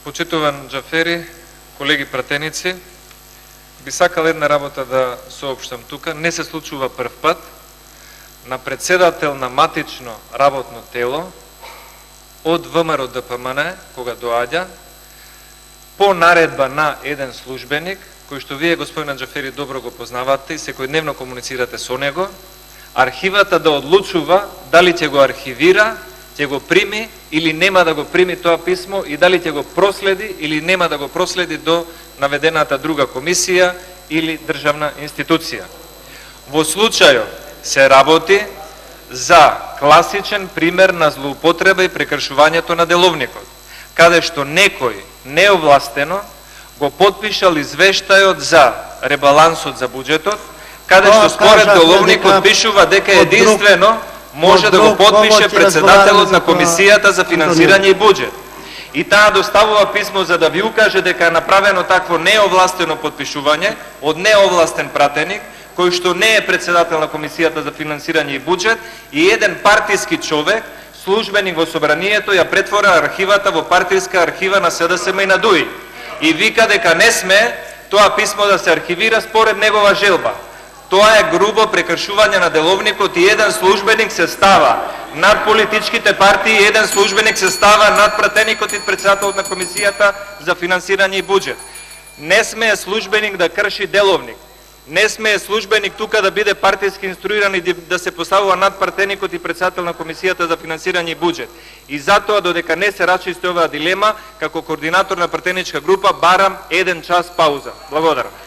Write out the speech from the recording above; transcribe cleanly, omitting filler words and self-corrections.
Почитуван Джафери, колеги пратеници, би сакал една работа да соопштам тука. Не се случува прв пат на председател на матично работно тело од ВМРО ДПМН, кога доаѓа, по наредба на еден службеник, кој што вие, господина Джафери, добро го познавате и секојдневно комуницирате со него, архивата да одлучува дали ќе го архивира, ќе го прими или нема да го прими тоа писмо и дали ќе го проследи или нема да го проследи до наведената друга комисија или државна институција. Во случајот се работи за класичен пример на злоупотреба и прекршувањето на деловникот, каде што некој неовластено го подпишал извештајот за ребалансот за буџетот, каде што според деловникот пишува дека единствено може да го подпише председателот на Комисијата за финансирање и буџет. И таа доставува писмо за да ви укаже дека е направено такво неовластено подпишување од неовластен пратеник, кој што не е председател на Комисијата за финансирање и буџет, и еден партиски човек, службеник во собранието, ја претвора архивата во партиска архива на СДСМ и на ДУИ. И вика дека не сме тоа писмо да се архивира според негова желба. Тоа е грубо прекршување на деловникот и еден службеник се става над политичките партии, еден службеник се става над пратеникот и председателот на Комисијата за финансирање и буџет. Не сме службеник да крши деловник. Не сме службеник тука да биде партиски инструиран и да се поставува над пратеникот и председател на Комисијата за финансирање и буџет. И затоа, додека не се рачисти оваа дилема, како координатор на пратеничка група, барам 1 час пауза. Благодарам.